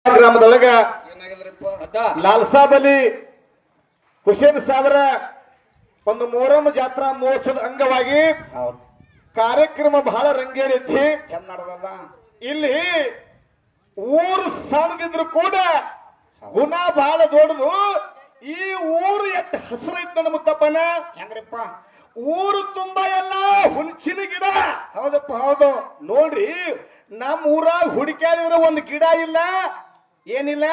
ಗ್ರಾಮದೊಳಗ ಲಾಲ್ಸಾಬ್ ಅಲಿ ಹುಸೇನ್ ಸಾಬರ ಒಂದು ಮೊಹರಂ ಜಾತ್ರಾ ಮಹೋತ್ಸವದ ಅಂಗವಾಗಿ ಕಾರ್ಯಕ್ರಮ ಬಹಳ ರಂಗೇರಿತಿ. ಇಲ್ಲಿ ಊರು ಸಣ್ಣದಿದ್ರು ಕೂಡ ಗುಣ ಬಹಳ ದೊಡ್ಡದು. ಈ ಊರು ಎಷ್ಟು ಹಸಿರು ಐತ್ ನನ್ನ ಮುತ್ತಪ್ಪನ. ಹೆಂಗ್ರಪ್ಪ ಊರು ತುಂಬಾ ಎಲ್ಲ ಹುಣಸಿನ ಗಿಡ. ಹೌದಪ್ಪ ಹೌದು. ನೋಡ್ರಿ ನಮ್ಮ ಊರಾಗ ಹುಡುಕ್ಯಾಡಿದ್ರೆ ಒಂದು ಗಿಡ ಇಲ್ಲ, ಏನಿಲ್ಲ.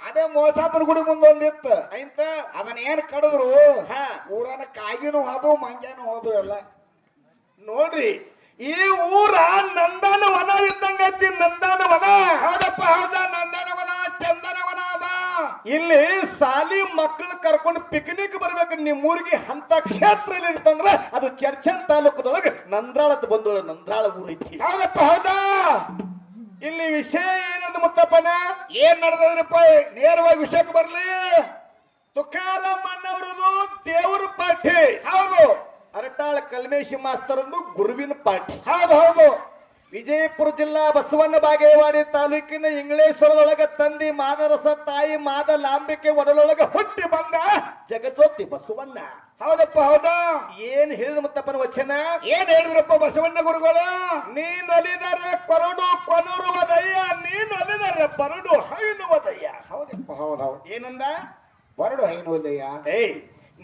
ಅದೇ ಮೋಸಾಪುರ ಗುಡಿ ಮುಂದೊಂದಿತ್ತು ಐತ. ಅದನ್ನ ಏನ್ ಕಡಿದ್ರು ಊರನ್ನ ಕಾಗಿನೂ ಹೋದು ಮಂಗ್ಯಾನು ಹೋದು ಎಲ್ಲ. ನೋಡ್ರಿ ಈ ಊರ ನಂದನವನ ಇದ್ದಂಗೈತಿ. ನಂದನವನ. ಹೌದಪ್ಪ ಹೌದ. ನಂದನವನ ಚಂದನವನ ಅದ. ಇಲ್ಲಿ ಸಾಲಿ ಮಕ್ಕಳು ಕರ್ಕೊಂಡು ಪಿಕ್ನಿಕ್ ಬರ್ಬೇಕು ನಿಮ್ಮ ಊರಿಗೆ ಅಂತ ಕ್ಷೇತ್ರ ಇರ್ತಂದ್ರ ಅದು ಚರ್ಚನ್ ತಾಲೂಕದೊಳಗೆ ನಂದ್ರಾಳತ್ ಬಂದು ನಂದ್ರಾಳ ಊರೈತಿ. ಹೌದಪ್ಪ ಹೌದಾ. ಇಲ್ಲಿ ವಿಷಯ ಏನದು ಮುತ್ತಪ್ಪನ? ಏನ್ ನಡೆದ್ರಪ್ಪ? ನೇರವಾಗಿ ವಿಷಯಕ್ಕೆ ಬರ್ಲಿ. ತುಕಾರಾಮ್ ಅಣ್ಣವರದು ದೇವ್ರ ಪಾಠಿ. ಹೌದು. ಅರಟಾಳ ಕಲ್ಮೇಶಿ ಮಾಸ್ತರಂದು ಗುರುವಿನ ಪಾಠಿ. ಹೌದು ಹೌದು. ವಿಜಯಪುರ ಜಿಲ್ಲಾ ಬಸವಣ್ಣ ಬಾಗೇವಾಡಿ ತಾಲೂಕಿನ ಇಂಗ್ಲೇಶ್ವರದೊಳಗ ತಂದಿ ಮಾದರಸ ತಾಯಿ ಮಾದಲಾಂಬಿಕೆ ಒಡಲೊಳಗ ಹುಟ್ಟಿ ಬಂದ ಜಗಜ್ಯೋತಿ ಬಸವಣ್ಣ. ಹೌದಪ್ಪ ಹೌದಾ. ಏನ್ ಹೇಳಿದ ಮುತ್ತಪ್ಪನ ವಚನ? ಏನ್ ಹೇಳಿದ್ರಪ್ಪ ಬಸವಣ್ಣ ಗುರುಗಳು? ನೀನೊಲಿದರೆ ಕೊರಡು ಕೊನುರುವುದಯ್ಯ, ನೀನೊಲಿದರೆ ಬರಡು ಹೈನುವುದಯ್ಯ. ಹೌದಪ್ಪ ಹೌದೌದು. ಏನಂದ? ಬರಡು ಹೈನುವುದಯ್ಯ. ಏಯ್,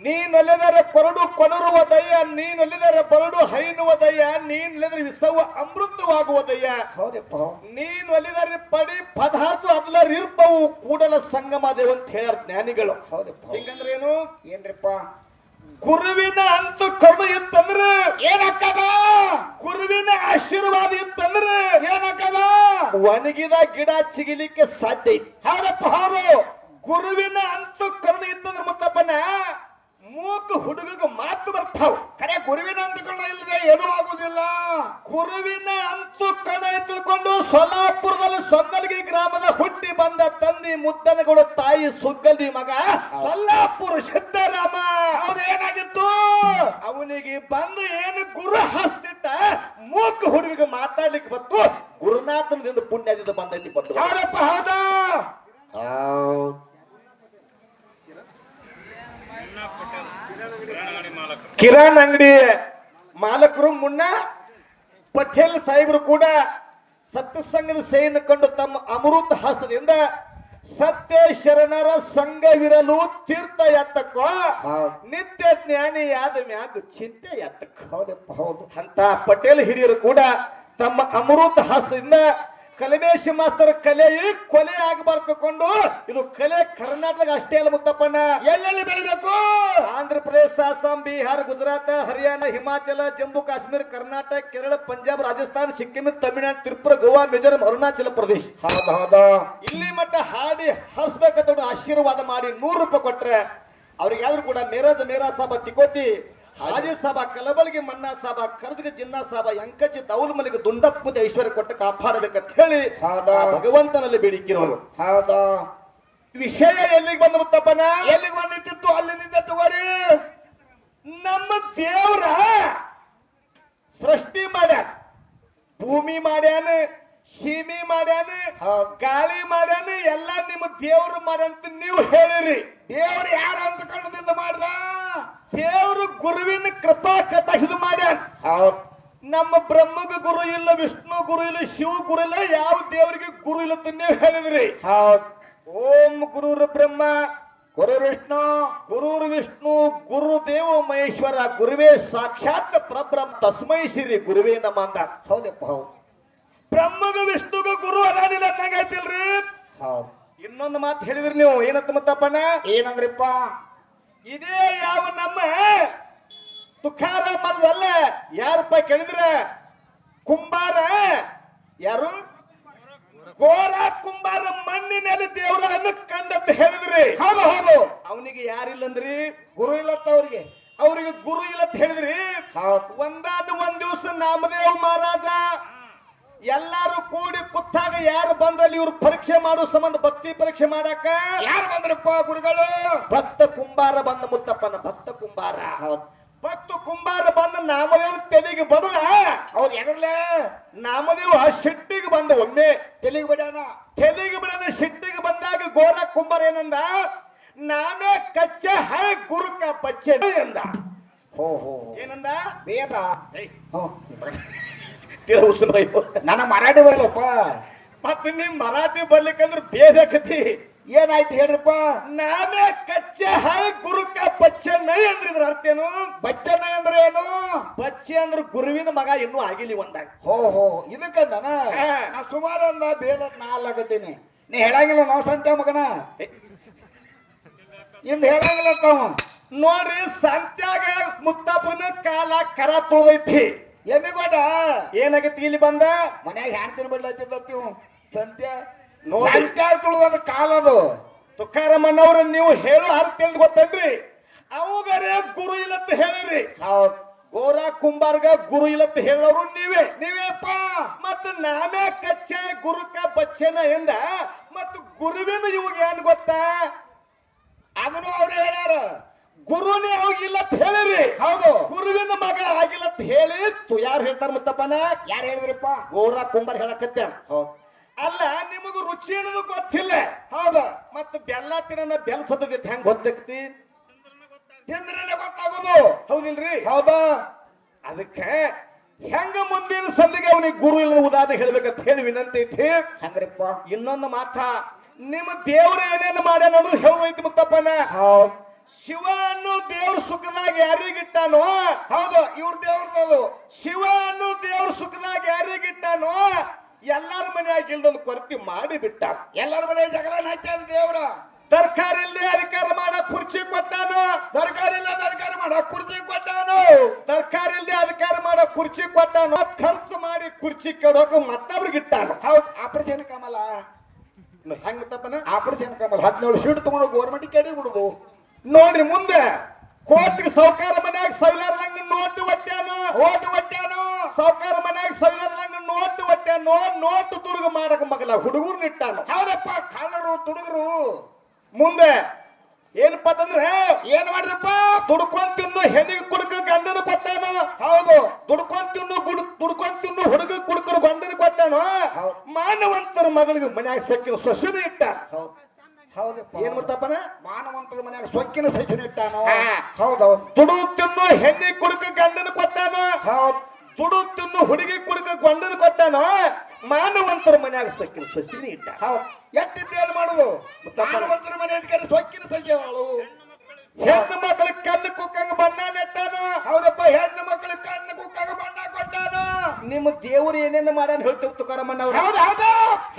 ನೀನೊಲಿದರೆ ಕೊರಡು ಕೊನುರುವುದಯ್ಯ, ನೀನೊಲಿದರೆ ಬರಡು ಹೈನುವುದಯ್ಯ, ನೀನೊಲಿದರೆ ವಿಸವ ಅಮೃತವಾಗುವುದಯ್ಯ. ಹೌದಪ್ಪ. ನೀನೊಲಿದರೆ ಪಡಿ ಪದಾರ್ಥ ಅದಲರ್ ಇರ್ಪವು ಕೂಡಲ ಸಂಗಮ ದೇವ ಅಂತ ಹೇಳ್ಯಾರ ಜ್ಞಾನಿಗಳು. ಹೌದಪ್ಪ. ಹಿಂಗಂದ್ರೆ ಏನು? ಏನ್ರಿಪ್ಪ? ಗುರುವಿನ ಅಂತ ಕರ್ಮ ಇತ್ತಂದ್ರ ಏನಾಕದ? ಗುರುವಿನ ಆಶೀರ್ವಾದ ಇತ್ತಂದ್ರ ಏನಾಕದ? ಒಣಗಿದ ಗಿಡ ಚಿಗಿಲಿಕ್ಕೆ ಸಾಧ್ಯ ಐತಿ. ಹೌದಪ್ಪ ಹೌದು. ಗುರುವಿನ ಅಂತ ಕರ್ಮ ಇತ್ತಂದ್ರ ಮುತ್ತಪ್ಪನ ಮೂಕ ಹುಡುಗ ಮಾತು ಬರ್ತಾವ. ಖರೆ ಗುರುವಿನ ಅಂತ ಕಣ ಇಲ್ಲದೆ ಏನೂ ಆಗುದಿಲ್ಲ. ಗುರುವಿನ ಅಂತೂ ಕಣ ತಿಳ್ಕೊಂಡು ಸೊಲ್ಲಾಪುರದಲ್ಲಿ ಸೊನ್ನಲ್ಗಿ ಗ್ರಾಮದ ಹುಟ್ಟಿ ಬಂದ ತಂದಿ ಮುದ್ದನಗೌಡ ತಾಯಿ ಸುಗ್ಗಲ್ದಿ ಮಗ ಸೊಲ್ಲಾಪುರ ಸಿದ್ದರಾಮ. ಏನಾಗಿತ್ತು ಅವನಿಗೆ ಬಂದು ಏನು ಗುರು ಹಸ್ತಿಟ್ಟ ಮೂಕ ಹುಡುಗಿಗೆ ಮಾತಾಡ್ಲಿಕ್ಕೆ ಬತ್ತು. ಗುರುನಾಥನದಿಂದ ಪುಣ್ಯದಿಂದ ಬಂದೈತಿ ಬಂದು. ಹೌದಪ್ಪ ಹೌದಾ. ಕಿರಾಣ್ ಅಂಗಡಿ ಮಾಲಕರು ಮುನ್ನ ಪಟೇಲ್ ಸಾಹೇಬರು ಕೂಡ ಸತ್ಸಂಗದ ಸೇಯನ್ನು ಕಂಡು ತಮ್ಮ ಅಮೃತ ಹಸ್ತದಿಂದ ಸತ್ಯ ಶರಣರ ಸಂಘವಿರಲು ತೀರ್ಥ ಎತ್ತಕ್ಕೋ ನಿತ್ಯ ಜ್ಞಾನಿಯಾದ ಮ್ಯಾಗ ಚಿಂತೆ ಎತ್ತಕ್ಕ. ಹೌದಪ್ಪ ಹೌದು. ಅಂತ ಪಟೇಲ್ ಹಿರಿಯರು ಕೂಡ ತಮ್ಮ ಅಮೃತ ಹಸ್ತದಿಂದ ಕಲ್ಮೇಶಿ ಮಾಸ್ತರ ಕಲೆ ಕೊಲೆ ಆಗಬಾರ್ದುಕೊಂಡು ಇದು ಕಲೆ ಕರ್ನಾಟಕ ಅಷ್ಟೇ ಅಲ್ಲ ಮುತ್ತಪ್ಪನ. ಎಲ್ಲೆಲ್ಲಿ ಬೆಳಿಬೇಕು? ಆಂಧ್ರ ಪ್ರದೇಶ, ಅಸ್ಸಾಂ, ಬಿಹಾರ, ಗುಜರಾತ್, ಹರಿಯಾಣ, ಹಿಮಾಚಲ, ಜಮ್ಮು ಕಾಶ್ಮೀರ, ಕರ್ನಾಟಕ, ಕೇರಳ, ಪಂಜಾಬ್, ರಾಜಸ್ಥಾನ, ಸಿಕ್ಕಿಂ, ತಮಿಳುನಾಡು, ತ್ರಿಪುರ, ಗೋವಾ, ಮಿಜೋರಾಂ, ಅರುಣಾಚಲ ಪ್ರದೇಶ. ಹೌದಾ. ಇಲ್ಲಿ ಮಟ್ಟ ಹಾಡಿ ಹರಿಸ್ಬೇಕಂತ ಆಶೀರ್ವಾದ ಮಾಡಿ 100 ರೂಪಾಯಿ ಕೊಟ್ರೆ ಅವ್ರಿಗೆ ಯಾವ್ದು ಕೂಡ ಮೇರಾ ಸಾಬ ತಿಕೋಟಿ, ಹಾಜಿ ಸಾಬ, ಕಲಬಳಗಿ ಮನ್ನಾ ಸಾಬ, ಕರ್ದಗ ಜಿನ್ನಾ ಸಾಬ, ಅಂಕಜಿ ದೌಲ್ ಮಲಿಗೆ ದುಂಡಪ್ಪ ಮುಂದೆ ಐಶ್ವರ್ಯ ಕೊಟ್ಟು ಕಾಪಾಡಬೇಕಂತ ಹೇಳಿ ಭಗವಂತನಲ್ಲಿ ಬೇಡಿಕಿರೋರು. ಹೌದಾ. ವಿಷಯ ಎಲ್ಲಿಗೆ ಬಂದು ಮುತ್ತಪ್ಪನ? ಎಲ್ಲಿಗೆ ಬಂದಿತ್ತು ಅಲ್ಲಿಂದ ತಗೋರಿ. ನಮ್ಮ ದೇವ್ರ ಸೃಷ್ಟಿ ಮಾಡ್ಯಾನ, ಭೂಮಿ ಮಾಡ್ಯಾನ, ಸೀಮಿ ಮಾಡ್ಯಾನ, ಗಾಳಿ ಮಾಡ್ಯಾನ, ಎಲ್ಲ ನಿಮ್ಮ ದೇವ್ರು ಮಾಡ್ಯಂತ ನೀವು ಹೇಳಿರಿ. ದೇವ್ರು ಯಾರು ಅಂತ ಕಂಡದಿಂದ ಮಾಡ್ದ? ದೇವ್ರು ಗುರುವಿನ ಕೃಪಾ ಕಟಾಕ್ಷ ಮಾಡ್ಯಾನ. ನಮ್ಮ ಬ್ರಹ್ಮಗ ಗುರು ಇಲ್ಲ, ವಿಷ್ಣು ಗುರು ಇಲ್ಲ, ಶಿವ ಗುರು ಇಲ್ಲ, ಯಾವ ದೇವರಿಗೆ ಗುರು ಇಲ್ಲ ಅಂತ ನೀವು ಹೇಳಿದ್ರಿ. ಓಂ ಗುರುರ್ ಬ್ರಹ್ಮ ಗುರುರ್ ವಿಷ್ಣು ಗುರುದೇವ ಮಹೇಶ್ವರ ಗುರುವೇ ಸಾಕ್ಷಾತ್ ಪರಬ್ರಹ್ಮ ತಸ್ಮೈ ಶ್ರೀ ಗುರುವೇ ನಮ ಅಂದ. ಹೌದಪ್ಪ ಹೌದು. ಬ್ರಹ್ಮಗ ವಿಷ್ಣುಗ ಗುರು ಅದಾನಿಲ್ಲ ಅನ್ನಂಗೈತಿಲ್ರಿ. ಇನ್ನೊಂದು ಮಾತು ಹೇಳಿದ್ರಿ ನೀವು. ಏನಂತ ಮತ್ತಪ್ಪನ? ಏನಂದ್ರಿಪ್ಪ? ಇದೇ ಯಾವ ನಮ್ಮ ತುಕಾರಾಮ್ ಅಲ್ಲ, ಯಾರಪ್ಪ ಕೇಳಿದ್ರೆ ಕುಂಬಾರ. ಯಾರು? ಗೋರ ಕುಂಬಾರ ಮಣ್ಣಿನಲ್ಲಿ ದೇವರನ್ನು ಕಂಡಂತ ಹೇಳಿದ್ರಿ. ಹೌದು ಹೌದು. ಅವನಿಗೆ ಯಾರಿಲ್ಲಂದ್ರಿ? ಗುರು ಇಲ್ಲತ್ತ ಅವ್ರಿಗೆ. ಅವ್ರಿಗೆ ಗುರು ಇಲ್ಲತ್ತ ಹೇಳಿದ್ರಿ. ಒಂದ್ ದಿವಸ ನಾಮದೇವ್ ಮಹಾರಾಜ ಎಲ್ಲಾರು ಕೂಡಿ ಕುತ್ತಾಗ ಯಾರು ಬಂದಲ್ಲಿ ಇವ್ರು ಪರೀಕ್ಷೆ ಮಾಡೋ ಸಂಬಂಧ ಭಕ್ತಿ ಪರೀಕ್ಷೆ ಮಾಡಾಕ ಯಾರು ಬಂದ್ರಪ್ಪ ಗುರುಗಳು? ಭಕ್ತ ಕುಂಬಾರ ಬಂದ ಮುತ್ತಪ್ಪನ. ಭಕ್ತ ಕುಂಬಾರ. ಭಕ್ತ ಕುಂಬಾರ ಬಂದ ನಾಮದೇವ್ ತೆಲಿಗೆ ಬಡಲ. ಅವ್ರು ಏನಲ್ಲ ನಾಮದೇವ್ ಸಿಟ್ಟಿಗೆ ಬಂದ ಒಮ್ಮೆ ತೆಲಿಗೆ ಬಿಡಾನ. ತೆಲಿಗೆ ಬಿಡಾನ ಸಿಟ್ಟಿಗೆ ಗೋರ ಕುಂಬಾರ ಏನಂದ, ನಾನೇ ಕಚ್ಚೆ ಹೈ ಗುರುಕ ಬಚ್ಚೆ ಎಂದ. ಹೋ ಹೋ ಏನಂದ? ಬೇಡ ತಿರುಗಿಸ್ಬೇಕು. ನನ್ನ ಮರಾಠಿ ಬರಲ್ಲಪ್ಪ. ಮತ್ತೆ ನಿಮ್ ಮರಾಠಿ ಬರ್ಲಿಕ್ಕಂದ್ರೆ ಬೇದಕತಿ. ಏನಾಯ್ತು ಹೇಳ್ರಪ್ಪ? ನಾನೇ ಕಚ್ಚೆ ಹೈ ಗುರುಕ ಬಚ್ಚೆ ನೈ ಅಂದ್ರೆ ಇದ್ರ ಅರ್ಥ ಏನು? ಬಚ್ಚನ ಅಂದ್ರೆ ಏನು? ಬಚ್ಚೆ ಅಂದ್ರೆ ಗುರುವಿನ ಮಗ ಇನ್ನೂ ಆಗಿಲಿ ಒಂದಾಗ. ಹೋ ಹೋ ಇದಕ್ಕಂದನ ನಾ ಸುಮಾರು ಅಂದ ಬೇಡ ನಾ ಅಲ್ಲಾಗತ್ತೀನಿ. ನೀ ಹೇಳಂಗಿಲ್ಲ ನಾವು ಸಂತೆ ಮಗನ ಇಂದ ಹೇಳಂಗಿಲ್ಲ ತಾವ. ನೋಡ್ರಿ ಸಂತ್ಯಾಗ ಮುತ್ತಪ್ಪನ ಕಾಲ ಕರ ತೊಳದೈತಿ. ಎಮ್ಮಿಗೋಟ ಏನಾಗೈತಿ ಇಲ್ಲಿ ಬಂದ ಮನ್ಯಾಗ ಹ್ಯಾಂಡ್ತಿನ ಬಿಡ್ಲತ್ತಿದ್ಲತ್ತೀವ್ ಸಂತ್ಯ ನೋಡಿ. ಸಂತ್ಯ ತುಳಿದ ಕಾಲ ಅದು. ತುಕಾರಮ್ಮನವ್ರ ನೀವು ಹೇಳೋ ಅರ್ಥ ಎಂದು ಗೊತ್ತೇನ್ರಿ? ಅವುಗರೇ ಗುರು ಇಲ್ಲತ್ತ ಹೇಳಿರಿ. ಹೌದ್ ಗೋರ ಕುಂಬಾರ್ಗ ಗುರು ಇಲ್ಲತ್ತ ಹೇಳೋರು ನೀವೇಪ್ಪ. ಮತ್ತ ನಾನೇ ಕಚ್ಚೆ ಗುರುಕ ಬಚ್ಚೆನ ಎಂದ. ಮತ್ತ ಗುರುವಿನ ಇವಾಗ ಏನ್ ಗೊತ್ತಾ? ಅದನ್ನು ಅವ್ರು ಹೇಳ್ಯಾರ. ಗುರುನೇ ಹೋಗಿಲ್ಲತ್ ಹೇಳಿರಿ. ಹೌದು ಗುರುವಿನ ಮಗ ಆಗಿಲ್ಲತ್ ಹೇಳಿ ಯಾರು ಹೇಳ್ತಾರ ಮುತ್ತಪ್ಪನ? ಯಾರು ಹೇಳಿದ್ರಪ್ಪ? ಗೋರ ಕುಂಬಾರ್ ಹೇಳಕತ್ತ. ಹೌದು ಅಲ್ಲ ನಿಮಗೂ ರುಚಿ ಅನ್ನೋದು ಗೊತ್ತಿಲ್ಲ. ಹೌದು ಮತ್ತ ಬೆಲ್ಲ ತಿನ್ನ ಬೆಲ್ ಸದಗೈತಿ ಹೆಂಗ್ ಗೊತ್ತಾಗ್ತಿ? ತಿಂದ್ರೇ ಗೊತ್ತಾಗೋದು. ಹೌದಿಲ್ರಿ? ಹೌದಾ? ಅದಕ್ಕೆ ಹೆಂಗ ಮುಂದಿನ ಸಂದಿಗೆ ಅವನಿಗೆ ಗುರು ಇಲ್ಲ ಉದಾಹರಣೆ ಹೇಳ್ಬೇಕಂತ ಹೇಳಿ ವಿನಂತಿ ಐತಿ. ಹಂಗ್ರಿಪ್ಪ ಇನ್ನೊಂದು ಮಾತ, ನಿಮ್ಮ ದೇವ್ರ ಏನೇನು ಮಾಡ್ಯಾನ ಅನ್ನೋದು ಹೇಳೈತಿ ಮುತ್ತಪ್ಪನ. ಹೌದು ಶಿವ ಅನ್ನೋ ದೇವ್ರ ಸುಖದಾಗ ಯಾರಿಗಿಟ್ಟಾನೋ? ಹೌದು ಇವ್ರ ದೇವ್ರದದು. ಶಿವ ಅನ್ನೋ ದೇವ್ರ ಸುಖದಾಗ ಯಾರಿಗಿಟ್ಟಾನೋ? ಎಲ್ಲಾರ ಮನೆಯಾಗ ಇಲ್ದೊಂದು ಕೊರತೆ ಮಾಡಿ ಬಿಟ್ಟ. ಎಲ್ಲರ ಮನೆ ಜಗಳ ಹಾಕ್ಯಾರ ದೇವ್ರ. ತರಕಾರಿ ಇಲ್ಲದೆ ಅಧಿಕಾರ ಮಾಡಕ್ ಕುರ್ಚಿ ಕೊಟ್ಟಾನು. ತರಕಾರಿ ಇಲ್ಲ ಅಧಿಕಾರ ಮಾಡಕ್ ಕುರ್ಚಿ ಕೊಟ್ಟಾನು. ತರಕಾರಿ ಇಲ್ಲದೆ ಅಧಿಕಾರ ಮಾಡಕ್ ಕುರ್ಚಿ ಕೊಟ್ಟಾನು. ಖರ್ಚು ಮಾಡಿ ಕುರ್ಚಿ ಕೆಡೋಕ ಮತ್ತೊಬ್ರಿಗಿಟ್ಟಾನು. ಹೌದು ಆಪರೇಷನ್ ಕಮಲ. ಹೆಂಗ ತಪ್ಪನ? ಆಪರೇಷನ್ ಕಮಲ 17 ಸೀಟ್ ತಗೊಂಡು ಗೋರ್ಮೆಂಟ್ ಕೆಡಿ ಬಿಡುದು. ನೋಡ್ರಿ ಮುಂದೆ ಕೋರ್ಟ್ಗೆ ಸೌಕಾರ ಮನ್ಯಾಗ ಸೈಲಾರ್ದಂಗ ನೋಟು ಒಟ್ಟ್ಯಾನು. ಓಟು ಒಟ್ಟ್ಯಾನು. ಸೌಕಾರ ಮನ್ಯಾಗ ಸೈಲಾರ್ದಂಗ ನೋಟು ಒಟ್ಟ್ಯಾನು. ನೋಟು ತುಡುಗ ಮಾಡಕ ಮಗಲ ಹುಡುಗರ್ನ ಇಟ್ಟಾನು. ಹೌದಪ್ಪ ಕಳ್ಳರು ತುಡುಗರು. ಮುಂದೆ ಏನಪ್ಪ ಅಂತಂದ್ರೆ ಏನ್ ಮಾಡಿದಪ್ಪ? ದುಡ್ಕೊಂಡ್ ತಿನ್ನು ಹೆಣ್ಣಿಗೆ ಕುಡುಕ ಗಂಡನ ಕೊಟ್ಟಾನು. ಹೌದು ದುಡ್ಕೊಂಡ್ ತಿನ್ನು ಹುಡುಗ ಕುಡುಕರು ಗಂಡನ ಕೊಟ್ಟಾನು. ಮಾನವಂತರ ಮಗಳಿಗೆ ಮನ್ಯಾಗ ಸೊಕ್ಕಿನ ಸೊಸೆನ ಇಟ್ಟ. ಹೌದಪ್ಪ ಏನ್ ಮುತ್ತಪ್ಪನ? ಮಾನವಂತರ ಮನ್ಯಾಗ ಸೊಕ್ಕಿನ ಸೊಸೆನ ಇಟ್ಟಾನು. ಹೌದೌದು. ದುಡು ತಿನ್ನು ಹೆಣ್ಣಿಗೆ ಕುಡುಕ ಗಂಡನ ಕೊಟ್ಟಾನು. ಹೌದು ದುಡು ತಿನ್ನು ಹುಡುಗಿ ಕುಡುಕ ಗಂಡನ ಕೊಟ್ಟಾನು. ಮಾನವಂತರ ಮನ್ಯಾಗ ಸೊಕ್ಕಿನ ಸೊಸೆನ ಇಟ್ಟ. ಹೌದು ಎಟ್ಟಿದ್ದೇನು ಮಾಡುದು? ಮಾನವಂತರ ಮನೆ ಸೊಕ್ಕಿನ ಸೊಸೆ ಅವಳು. ಹೆಣ್ಣು ಮಕ್ಕಳಿಗೆ ಕಣ್ಣು ಕುಕ್ಕಂಗ ಬಣ್ಣ ನೆಟ್ಟಾನು. ಹೌದಪ್ಪ ಹೆಣ್ಣು ಮಕ್ಕಳಿಗೆ ಕಣ್ಣು ಕುಕ್ಕಾಗ ಬಣ್ಣ ಕೊಟ್ಟಾನು. ನಿಮ್ಮ ದೇವರು ಏನೇನು ಮಾಡ್ಯಾನ ಹೇಳ್ತೇವೆ ತುಕಾರಮ್ಮನ ಅವ್ರು. ಹೌದು ಹೌದು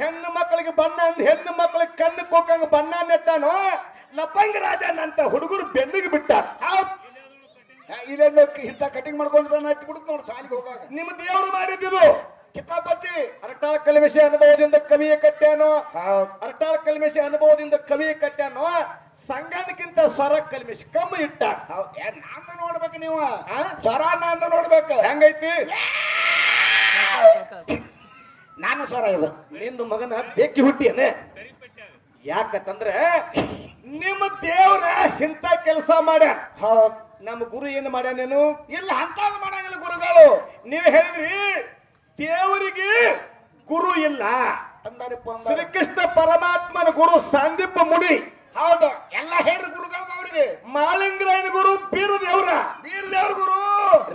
ಹೆಣ್ಣು ಮಕ್ಕಳಿಗೆ ಬಣ್ಣ ಅಂದ್ ಹೆಣ್ಣು ಮಕ್ಕಳಿಗೆ ಕಣ್ಣು ಕುಕ್ಕಂಗ ಬಣ್ಣ ನೆಟ್ಟಾನು. ಲಪಂಗ ರಾಜನಂತ ಹುಡುಗರು ಬೆನ್ನಿಗೆ ಬಿಟ್ಟ. ಹೌದು ಇಲ್ಲೆಲ್ಲ ಇಂಥ ಕಟಿಂಗ್ ಮಾಡ್ಕೊಂಡು ಹತ್ತಿ ಬಿಡುದು ನೋಡು ಸಾಲಿಗೆ ಹೋಗಾಗ. ನಿಮ್ಮ ದೇವರು ಮಾಡಿದ್ದು ಕಿತಾಪತಿ. ಅರಟಾಳ ಕಲ್ಮೇಶ ಅನುಭವದಿಂದ ಕವಿಯ ಕಟ್ಟ್ಯಾನು. ಅರಟಾಳ ಕಲ್ಮೇಶ ಅನುಭವದಿಂದ ಕವಿಯ ಕಟ್ಟ್ಯಾನು. ಸಂಗನಕ್ಕಿಂತ ಸ್ವರ ಕಲ್ಮೇಶ ಕಮ್ಮಿ ಇಟ್ಟ. ನಾನು ನೋಡ್ಬೇಕು ನೀವು ಸ್ವರ ನಾನು ನೋಡ್ಬೇಕು ಹೆಂಗೈತಿ? ನಾನು ಸ್ವರ ಇದು ನಿಂದು ಮಗನ ಬೇಕಿ ಹುಟ್ಟಿಯನೆ. ಯಾಕಂದ್ರೆ ನಿಮ್ಮ ದೇವ್ರ ಇಂಥ ಕೆಲಸ ಮಾಡ್ಯ. ನಮ್ಮ ಗುರು ಏನು ಮಾಡ್ಯಾನೇನು? ಇಲ್ಲ ಅಂತಾಗ ಮಾಡಂಗಿಲ್ಲ ಗುರುಗಳು. ನೀವು ಹೇಳಿದ್ರಿ ದೇವರಿಗೆ ಗುರು ಇಲ್ಲ ಅಂದಾರಪ್ಪ. ಶ್ರೀಕೃಷ್ಣ ಪರಮಾತ್ಮನ ಗುರು ಸಂದೀಪ ಮುಡಿ. ಹೌದು ಎಲ್ಲ ಹೇಳ್ರಿ ಗುರುಗಳು ಅವ್ರಿಗೆ. ಮಾಳಿಂಗರಾಯನ ಗುರು ಬೀರ ದೇವ್ರ. ಬೀರ ದೇವ್ರ ಗುರು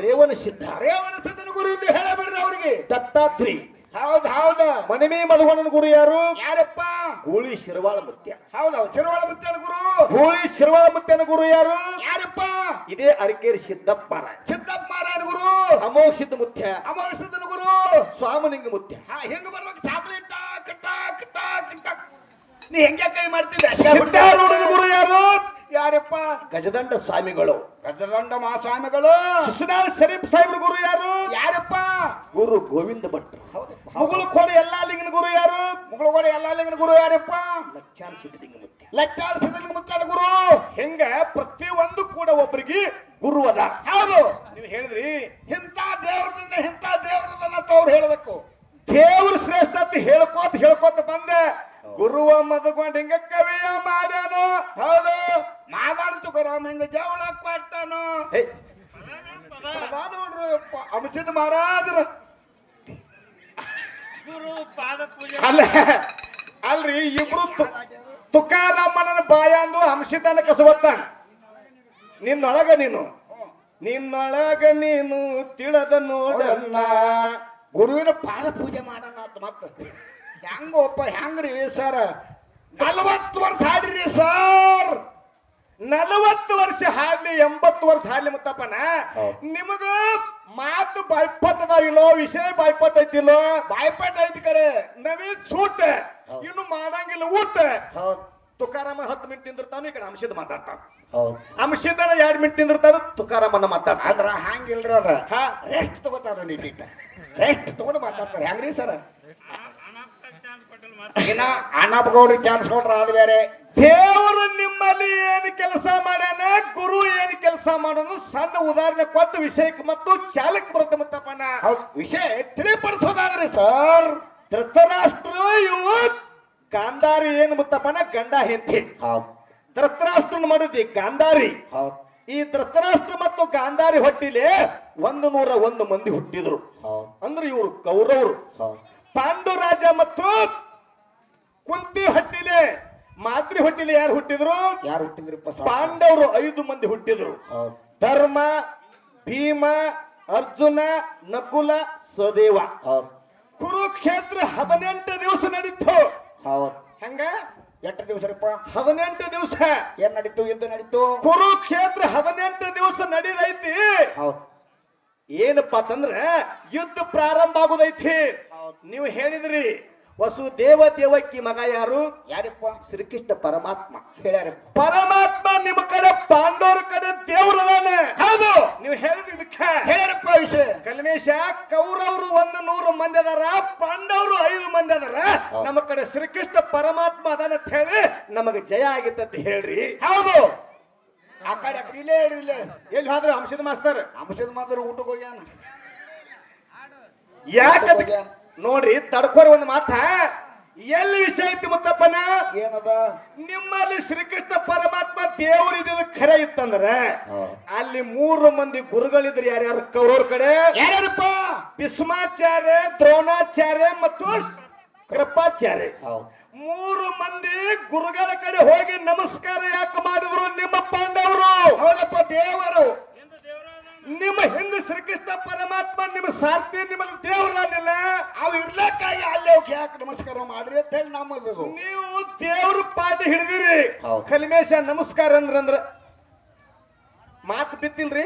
ರೇವಣ ಸಿದ್ಧ. ರೇವಣ ಸಿದ್ಧನ ಗುರು ಎಂದು ಹೇಳಬೇಡ್ರಿ ಅವ್ರಿಗೆ. ದತ್ತಾತ್ರಿ. ಹೌದು ಹೌದು. ಮನಿಮೆ ಮಧುವಣ್ಣನ ಗುರು ಯಾರು? ಯಾರಪ್ಪ? ಗೂಳಿ ಶಿರವಾಳ ಮುತ್ಯ. ಹೌದೌದು ಶಿರವಾಳ ಮುತ್ಯನ ಗುರು. ಗೂಳಿ ಶಿರವಾಳ ಮುತ್ಯನ ಗುರು ಯಾರು? ಯಾರಪ್ಪ? ಇದೇ ಅರಕೇರಿ ಸಿದ್ದಪ್ಪ ಮಾರಾಯ. ಸಿದ್ದಪ್ಪ ಮಾರಾಯನ ಗುರು. ಅಮೋಘ ಸಿದ್ಧ ಮುತ್ಯ. ಅಮೋಘ ಸಿದ್ಧನ ಗುರು. ಸ್ವಾಮಲಿಂಗ ಮುತ್ಯ. ಹೆಂಗ ಬರ್ಬೇಕು? ಚಾಕ್ಲೇಟ್ ಕಟ್ಟ ಕಟ್ಟ ಕಟ್ಟ. ನೀ ಹೆಂಗೆ ಕೈ ಮಾಡ್ತಿದ್ದೆ? ಸಿದ್ಧಾರೂಢನ ಗುರು ಯಾರು? ಯಾರಪ್ಪ? ಗಜದಂಡ ಸ್ವಾಮಿಗಳು. ಗಜದಂಡ ಮಹಾಸ್ವಾಮಿಗಳು. ಶಿಶುನಾಳ ಶರೀಫ್ ಸಾಹೇಬ್ರ ಗುರು ಯಾರು? ಯಾರಪ್ಪ? ಗುರು ಗೋವಿಂದ ಭಟ್ರು. ಹೌದಪ್ಪ. ಮುಗುಳುಕೋಣೆ ಎಲ್ಲಾ ಲಿಂಗನ ಗುರು ಯಾರು? ಮುಗುಳುಕೋಣೆ ಎಲ್ಲಾ ಲಿಂಗನ ಗುರು ಯಾರಪ್ಪ? ಲಚ್ಚಾನ ಸಿದ್ಧಲಿಂಗ ಮುತ್ಯ. ಲಚ್ಚಾನ ಸಿದ್ಧಲಿಂಗ ಮುತ್ಯನ ಗುರು. ಹೆಂಗ ಪ್ರತಿಯೊಂದು ಕೂಡ ಒಬ್ಬರಿಗೆ ಗುರು ಅದ. ಹೌದು ನೀವು ಹೇಳಿದ್ರಿ ಇಂಥ ದೇವ್ರದಿಂದ ಇಂಥ ದೇವ್ರದನ್ನ ತವ್ರು ಹೇಳಬೇಕು. ದೇವ್ರ ಶ್ರೇಷ್ಠತೆ ಹೇಳ್ಕೋತ ಬಂದೆ. ಗುರುವ ಮದಗೊಂಡು ಹಿಂಗ ಕವಿಯ ಮಾಡ್ಯಾನು. ಹೌದು ಮಾತಾಡ್ತು ಗುರಾಮ ಹಿಂಗ ಜವಳ ಕೊಟ್ಟಾನು. ನೋಡ್ರಿ ಅಮಸಿದ ಮಹಾರಾಜರ ಅಲ್ಲ ಅಲ್ರಿ ಇಬ್ರು ತುಕಾರಾಮನ ಬಾಯ ಅಂದು ಅಂಶಿತನ ಕಸವತ್ತ ನಿನ್ನೊಳಗ ನೀನು ತಿಳದ ನೋಡನ್ನ ಗುರುವಿನ ಪಾದ ಪೂಜೆ ಮಾಡೋಣ ಅಂತ ಮತ್ತೆ ಹೆಂಗಪ್ಪ ಹೆಂಗ್ರಿ ಸರ್ 40 ವರ್ಷ ಹಾಡ್ರಿ ಸರ್ 40 ವರ್ಷ ಹಾಡ್ಲಿ 80 ವರ್ಷ ಹಾಡ್ಲಿ ಮುತ್ತಪ್ಪನ ನಿಮಗ ಮಾತು ಬಾಯ್ಪಟ್ಟದಾವಿಲ್ಲೋ ವಿಷಯ ಬಾಯ್ಪಟ್ಟ ಐತಿಲ್ಲೋ ಬಾಯ್ಪಾಟ್ ಐತಿ ಕರೆ ನವೀನ್ ಸೂಟ್ ಇನ್ನು ಮಾಡಂಗಿಲ್ಲ ಊಟ ತುಕಾರಾಮ 10 ಮಿನಿಟ್ ನಿಂದಿರ್ತಾನು ಈ ಕಡೆ ಅಂಶದ ಮಾತಾಡ್ತಾನ ಅಂಶದ 2 ಮಿನಿಟ್ ನಿಂದಿರ್ತಾನು ತುಕಾರಾಮನ ಮಾತಾಡ್ತಾನ ಆದ್ರ ಹಂಗಿಲ್ರಿ ಅದ ರೆಸ್ಟ್ ತಗೋತಾರ ನೀಟ ರೆಸ್ಟ್ ತಗೊಂಡು ಮಾತಾಡ್ತಾರೆ ಹೆಂಗ್ರಿ ಸರ್ ಇನ್ನ ಅಣ್ಣಪ್ಪಗೌಡ್ರಿಗೆ ಚಾನ್ಸ್ ಕೊಟ್ರ ಅದು ಬೇರೆ ದೇವರು ನಿಮ್ಮಲ್ಲಿ ಏನು ಕೆಲಸ ಮಾಡ್ಯಾನ ಗುರು ಏನು ಕೆಲಸ ಮಾಡೋದು ಸಣ್ಣ ಉದಾಹರಣೆ ಕೊಟ್ಟು ವಿಷಯಕ್ಕೆ ಮತ್ತು ಚಾಲಕ ಬರುತ್ತೆ ಮುತ್ತಪ್ಪನ ವಿಷಯ ತಿಳಿಪಡಿಸೋದಾಗ್ರಿ ಸರ್ ಧೃತರಾಷ್ಟ್ರ ಇವು ಗಾಂಧಾರಿ ಏನು ಮುತ್ತಪ್ಪನ ಗಂಡ ಹೆಂಡತಿ ಧೃತರಾಷ್ಟ್ರನ ಮಾಡಿದ್ವಿ ಗಾಂಧಾರಿ ಈ ಧೃತರಾಷ್ಟ್ರ ಮತ್ತು ಗಾಂಧಾರಿ ಹೊಟ್ಟಿಲೆ 101 ಮಂದಿ ಹುಟ್ಟಿದ್ರು ಅಂದ್ರೆ ಇವರು ಕೌರವರು ಪಾಂಡುರಾಜ ಮತ್ತು ಕುಂತಿ ಹೊಟ್ಟಿಲೆ ಮಾದ್ರಿ ಹೊಟ್ಟಿಲೆ ಯಾರು ಹುಟ್ಟಿದ್ರು ಪಾಂಡವರು 5 ಮಂದಿ ಹುಟ್ಟಿದ್ರು ಧರ್ಮ ಭೀಮ ಅರ್ಜುನ ನಕುಲ ಸದೇವ ಕುರುಕ್ಷೇತ್ರ 18 ದಿವಸ ನಡೀತು ಹೆಂಗ 8 ದಿವಸ 18 ದಿವಸ ಏನ್ ನಡೀತು ಯುದ್ಧ ನಡೀತು ಕುರುಕ್ಷೇತ್ರ 18 ದಿವಸ ನಡೀದೈತಿ ಏನಪ್ಪಾ ಅಂತಂದ್ರ ಯುದ್ಧ ಪ್ರಾರಂಭ ಆಗುದೈತಿ ನೀವು ಹೇಳಿದ್ರಿ ವಸುದೇವ ದೇವಕಿ ಮಗ ಯಾರಪ್ಪ ಶ್ರೀಕೃಷ್ಣ ಪರಮಾತ್ಮ ಹೇಳ್ಯಾರ ಪರಮಾತ್ಮ ನಿಮ್ಮ ಕಡೆ ಪಾಂಡವರ ಕಡೆ ದೇವ್ರದಾನ ಹೌದು ನೀವು ಹೇಳಿದ್ರಿ ಹೇಳ್ಯಾರಪ್ಪ ವಿಷಯ ಕಲ್ಮೇಶ ಕೌರವರು 100 ಮಂದಿ ಅದಾರ ಪಾಂಡವರು 5 ಮಂದಿ ಅದಾರ ನಮ್ಮ ಕಡೆ ಶ್ರೀಕೃಷ್ಣ ಪರಮಾತ್ಮ ಅದಾನ ಅಂತ ಹೇಳಿ ನಮಗೆ ಜಯ ಆಗಿತ್ತಂತ ಹೇಳ್ರಿ ಹೌದು ಆ ಕಡೆ ಇಲ್ಲೇ ಎಲ್ಲಿ ಹೋದ್ರೆ ಅಂಶದ ಮಾಸ್ತರ್ ಊಟಕ್ಕೆ ಹೋಗ್ಯಾನ ಯಾಕೆ ನೋಡ್ರಿ ತಡ್ಕೋರಿ ಒಂದು ಮಾತ ಎಲ್ಲಿ ವಿಷಯ ಐತಿ ಮುತ್ತಪ್ಪನ ಏನದ ನಿಮ್ಮಲ್ಲಿ ಶ್ರೀಕೃಷ್ಣ ಪರಮಾತ್ಮ ದೇವರು ಇದ್ದ ಖರೆ ಇತ್ತಂದ್ರ ಅಲ್ಲಿ 3 ಮಂದಿ ಗುರುಗಳಿದ್ರು ಯಾರ್ಯಾರು ಕೌರವ್ರ ಕಡೆ ಯಾರ್ಯಾರಪ್ಪ ಭೀಷ್ಮಾಚಾರ್ಯ ದ್ರೋಣಾಚಾರ್ಯ ಮತ್ತು ಕೃಪಾಚಾರ್ಯ 3 ಮಂದಿ ಗುರುಗಳ ಕಡೆ ಹೋಗಿ ನಮಸ್ಕಾರ ಯಾಕೆ ಮಾಡಿದ್ರು ನಿಮ್ಮ ಪಾಂಡವರು ಹೌದಪ್ಪ ದೇವರು ನಿಮ್ಮ ಹಿಂದೆ ಶ್ರೀಕೃಷ್ಣ ಪರಮಾತ್ಮ ನಿಮ್ಮ ಸಾರ್ಥಿ ನಿಮಗೆ ದೇವರನ್ನಿಲ್ಲ ಅವು ಇರ್ಲಕ್ಕಾಗಿ ಅಲ್ಲಿ ಹೋಗಿ ಯಾಕೆ ನಮಸ್ಕಾರ ಮಾಡ್ರಿ ಅಂತ ಹೇಳಿ ನಮ್ಮದು ನೀವು ದೇವ್ರ ಪಾಠ ಹಿಡಿದಿರಿ ಕಲ್ಮೇಶ ನಮಸ್ಕಾರ ಅಂದ್ರ ಮಾತು ಬಿತ್ತಿಲ್ರಿ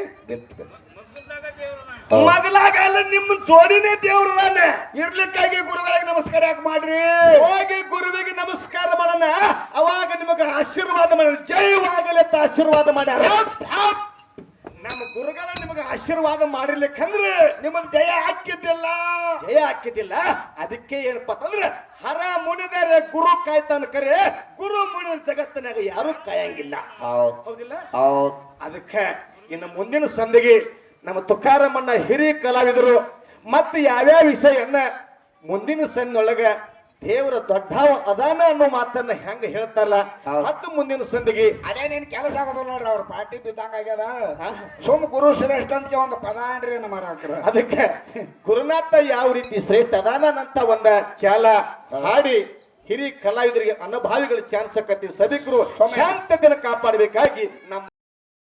ಮೊದಲಾಗ ಅಲ್ಲ ನಿಮ್ಮ ಜೋಡಿನೇ ದೇವ್ರದಾನೆ ಇರ್ಲಿಕ್ಕಾಗಿ ಗುರುಗಳಿಗೆ ನಮಸ್ಕಾರ ಯಾಕೆ ಮಾಡ್ರಿ ಹೋಗಿ ಗುರುವಿಗೆ ನಮಸ್ಕಾರ ಮಾಡೋಣ ಅವಾಗ ನಿಮಗೆ ಆಶೀರ್ವಾದ ಮಾಡಿ ಜಯವಾಗಲಿ ಅಂತ ಆಶೀರ್ವಾದ ಮಾಡ್ಯಾರ ನಮ್ಮ ಗುರುಗಳ ನಿಮಗೆ ಆಶೀರ್ವಾದ ಮಾಡಿರ್ಲಿಕ್ಕಂದ್ರೆ ನಿಮಗೆ ಜಯ ಹಾಕಿದ್ದಿಲ್ಲ ಅದಕ್ಕೆ ಏನಪ್ಪಾ ಅಂತಂದ್ರೆ ಹರ ಮುನಿದರೆ ಗುರು ಕಾಯ್ತಾನ ಕರೆ ಗುರು ಮುನಿದ ಜಗತ್ತಿನಾಗ ಯಾರು ಕಾಯಂಗಿಲ್ಲ ಹೌದಿಲ್ಲ ಅದಕ್ಕೆ ಇನ್ನು ಮುಂದಿನ ಸಂದಿಗೆ ನಮ್ಮ ತುಕಾರಾಮಣ್ಣ ಹಿರಿಯ ಕಲಾವಿದರು ಮತ್ತೆ ಯಾವ್ಯಾವ ವಿಷಯನ್ನ ಮುಂದಿನ ಸಂದಿನೊಳಗ ದೇವರ ದೊಡ್ಡವ ಅದಾನ ಅನ್ನೋ ಮಾತನ್ನ ಹೆಂಗ ಹೇಳ್ತಾರಲ್ಲ ಮತ್ತು ಮುಂದಿನ ಸಂದಿಗೆ ಅದೇನೇನ್ ಕೆಲಸ ಆಗೋದು ನೋಡ್ರಿ ಅವ್ರ ಪಾರ್ಟಿ ಬಿದ್ದಂಗ ಆಗ್ಯದ ಸುಮ್ ಗುರು ಶ್ರೇಷ್ಠ ಅಂತ ಒಂದು ಪದ ಅನ್ರಿ ಮಾರಾಕ್ರ ಅದಕ್ಕೆ ಗುರುನಾಥ ಯಾವ ರೀತಿ ಶ್ರೇಷ್ಠ ಅದಾನಂತ ಒಂದ ಚಾಲ ಹಾಡಿ ಹಿರಿಯ ಕಲಾವಿದರಿಗೆ ಅನುಭಾವಿಗಳ ಚಾನ್ಸ್ ಆಕತಿ ಸಭಿಕರು ಶಾಂತತೆಯನ್ನು ಕಾಪಾಡಬೇಕಾಗಿ ನಮ್ಮ